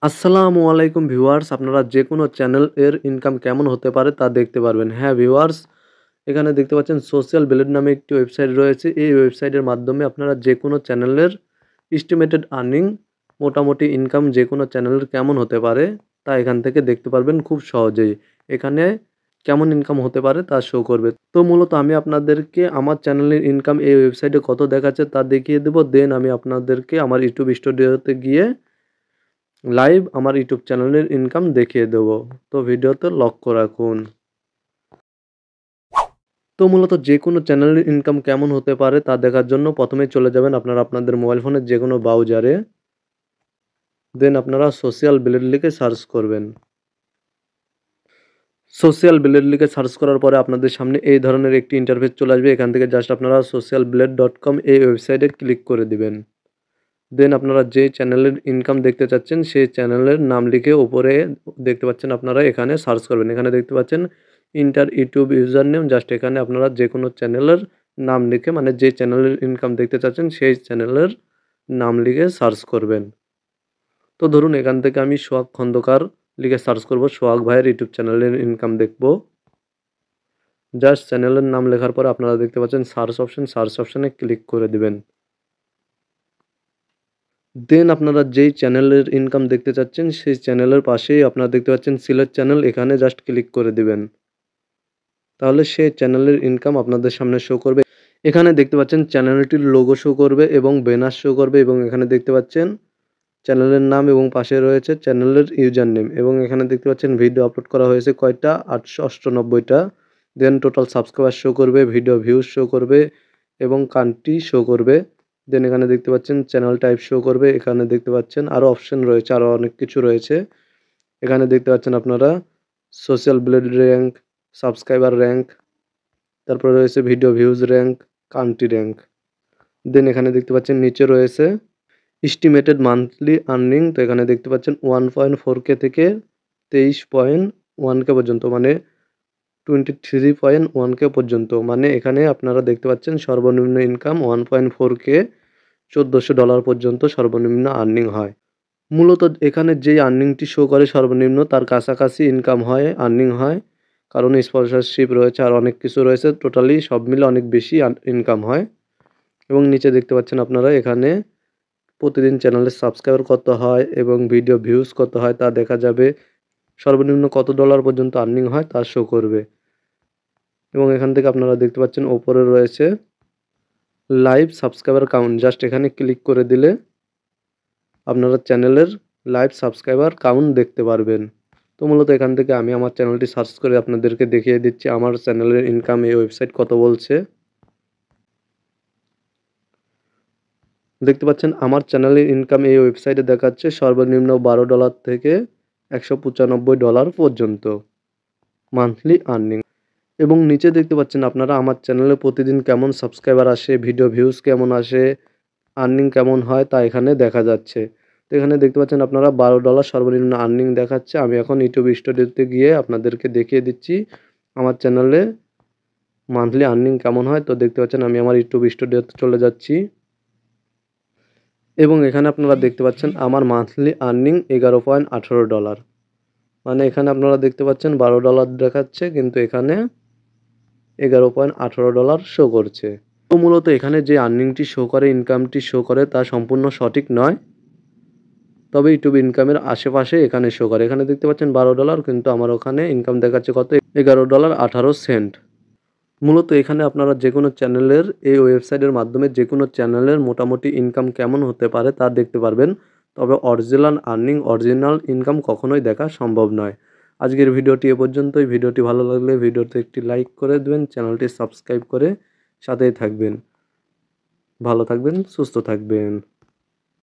আসসালামু আলাইকুম ভিউয়ার্স, আপনারা যেকোনো চ্যানেল এর ইনকাম কেমন হতে পারে তা দেখতে পারবেন। হ্যাঁ ভিউয়ার্স, এখানে দেখতে পাচ্ছেন সোশ্যাল ব্লেড নামে একটি ওয়েবসাইট রয়েছে। এই ওয়েবসাইটের মাধ্যমে আপনারা যেকোনো চ্যানেলের এস্টিমেটেড আর্নিং, মোটামুটি ইনকাম যেকোনো চ্যানেলের কেমন হতে পারে তা এখান থেকে দেখতে পারবেন খুব সহজেই। এখানে কেমন ইনকাম হতে পারে তা শো করবে। তো মূলত আমি আপনাদেরকে আমার চ্যানেলের ইনকাম এই ওয়েবসাইটে কত দেখাচ্ছে তা দেখিয়ে দেব। দেন আমি আপনাদেরকে আমার ইউটিউব স্টুডিওতে গিয়ে লাইভ আমার ইউটিউব চ্যানেলের ইনকাম দেখিয়ে দেবো। তো ভিডিওতে লক্ষ্য রাখুন। তো মূলত যেকোনো চ্যানেলের ইনকাম কেমন হতে পারে তা দেখার জন্য প্রথমেই চলে যাবেন আপনারা আপনাদের মোবাইল ফোনের যেকোনো ব্রাউজারে। দেন আপনারা সোশ্যাল ব্লেড লিখে সার্চ করবেন। সোশ্যাল ব্লেড লিখে সার্চ করার পরে আপনাদের সামনে এই ধরনের একটি ইন্টারফেস চলে আসবে। এখান থেকে জাস্ট আপনারা socialblade.com এই ওয়েবসাইটে ক্লিক করে দিবেন। দেন আপনারা যে চ্যানেলের ইনকাম দেখতে চাচ্ছেন সেই চ্যানেলের নাম লিখে উপরে দেখতে পাচ্ছেন আপনারা এখানে সার্চ করবেন। এখানে দেখতে পাচ্ছেন inter YouTube user name, just এখানে আপনারা যেকোনো চ্যানেলের নাম লিখে মানে যে চ্যানেলের ইনকাম দেখতে চাচ্ছেন সেই চ্যানেলের নাম লিখে সার্চ করবেন। তো ধরুন এখান থেকে আমি সোহাগ খন্দকার লিখে সার্চ করব, সোহাগ ভাইয়ের ইউটিউব চ্যানেলের ইনকাম দেখব। জাস্ট চ্যানেলের নাম লেখার পরে আপনারা দেখতে পাচ্ছেন সার্চ অপশনে ক্লিক করে দিবেন। দেন আপনারা যেই চ্যানেলের ইনকাম দেখতে চাচ্ছেন সেই চ্যানেলের পাশেই আপনারা দেখতে পাচ্ছেন সিলেক্ট চ্যানেল, এখানে জাস্ট ক্লিক করে দিবেন। তাহলে সেই চ্যানেলের ইনকাম আপনাদের সামনে শো করবে। এখানে দেখতে পাচ্ছেন চ্যানেলটির লোগো শো করবে এবং ব্যানার শো করবে এবং এখানে দেখতে পাচ্ছেন চ্যানেলের নাম এবং পাশে রয়েছে চ্যানেলের ইউজার নেম এবং এখানে দেখতে পাচ্ছেন ভিডিও আপলোড করা হয়েছে কয়টা, 898টা। দেন টোটাল সাবস্ক্রাইবার শো করবে, ভিডিও ভিউজ শো করবে এবং কান্ট্রি শো করবে। দেন এখানে দেখতে পাচ্ছেন চ্যানেল টাইপ শো করবে। এখানে দেখতে পাচ্ছেন আরও অপশন রয়েছে, আরও অনেক কিছু রয়েছে। এখানে দেখতে পাচ্ছেন আপনারা Social Blade rank, subscriber rank, তারপরে রয়েছে video views rank, country rank. Then এখানে দেখতে পাচ্ছেন নিচে রয়েছে এস্টিমেটেড মান্থলি আর্নিং। তো এখানে দেখতে পাচ্ছেন 1.4K থেকে 23.1K পর্যন্ত, মানে 23.1K পর্যন্ত। মানে এখানে আপনারা দেখতে পাচ্ছেন সর্বনিম্ন ইনকাম 1.4K, $1400 পর্যন্ত সর্বনিম্ন আর্নিং হয়। মূলত এখানে যেই আর্নিংটি শো করে সর্বনিম্ন তার কাছাকাছি ইনকাম হয়, আর্নিং হয়, কারণ স্পন্সরশিপ রয়েছে আর অনেক কিছু রয়েছে। টোটালি সব মিলে অনেক বেশি ইনকাম হয়। এবং নিচে দেখতে পাচ্ছেন আপনারা এখানে প্রতিদিন চ্যানেলের সাবস্ক্রাইবার কত হয় এবং ভিডিও ভিউজ কত হয় তা দেখা যাবে। সর্বনিম্ন কত ডলার পর্যন্ত আর্নিং হয় তা শো করবে। এবং এখান থেকে আপনারা দেখতে পাচ্ছেন ওপরে রয়েছে লাইভ সাবস্ক্রাইবার কাউন্ট, জাস্ট এখানে ক্লিক করে দিলে আপনারা চ্যানেলের লাইভ সাবস্ক্রাইবার কাউন্ট দেখতে পারবেন। তো মূলত এখান থেকে আমি আমার চ্যানেলটি সার্চ করে আপনাদেরকে দেখিয়ে দিচ্ছি আমার চ্যানেলের ইনকাম এই ওয়েবসাইট কত বলছে। দেখতে পাচ্ছেন আমার চ্যানেলের ইনকাম এই ওয়েবসাইটে দেখাচ্ছে সর্বনিম্ন $12 থেকে $195 পর্যন্ত মান্থলি আর্নিং। এবং নিচে দেখতে পাচ্ছেন আপনারা আমার চ্যানেলে প্রতিদিন কেমন সাবস্ক্রাইবার আসে, ভিডিও ভিউজ কেমন আসে, আর্নিং কেমন হয় তা এখানে দেখা যাচ্ছে। তো এখানে দেখতে পাচ্ছেন আপনারা $12 সর্বনিম্ন আর্নিং দেখাচ্ছে। আমি এখন ইউটিউব স্টুডিওতে গিয়ে আপনাদেরকে দেখিয়ে দিচ্ছি আমার চ্যানেলে মান্থলি আর্নিং কেমন হয়। তো দেখতে পাচ্ছেন আমি আমার ইউটিউব স্টুডিওতে চলে যাচ্ছি এবং এখানে আপনারা দেখতে পাচ্ছেন আমার মান্থলি আর্নিং $11.18। মানে এখানে আপনারা দেখতে পাচ্ছেন $12 দেখাচ্ছে কিন্তু এখানে $11.18 শো করছে। তো মূলত এখানে যে আর্নিংটি শো করে, ইনকামটি শো করে তা সম্পূর্ণ সঠিক নয়। তবে ইউটিউব ইনকামের আশেপাশে এখানে শো করে। এখানে দেখতে পাচ্ছেন $12 কিন্তু আমার ওখানে ইনকাম দেখাচ্ছে কত, $11.18। মূলত এখানে আপনারা যেকোনো চ্যানেলের এই ওয়েবসাইটের মাধ্যমে যেকোনো চ্যানেলের মোটামুটি ইনকাম কেমন হতে পারে তা দেখতে পারবেন। তবে অরিজিনাল আর্নিং, অরিজিনাল ইনকাম কখনোই দেখা সম্ভব নয়। আজকের ভিডিওটি এ পর্যন্তই। ভিডিওটি ভালো লাগলে ভিডিওতে একটি লাইক করে দেবেন, চ্যানেলটি সাবস্ক্রাইব করে সাথেই থাকবেন। ভালো থাকবেন, সুস্থ থাকবেন।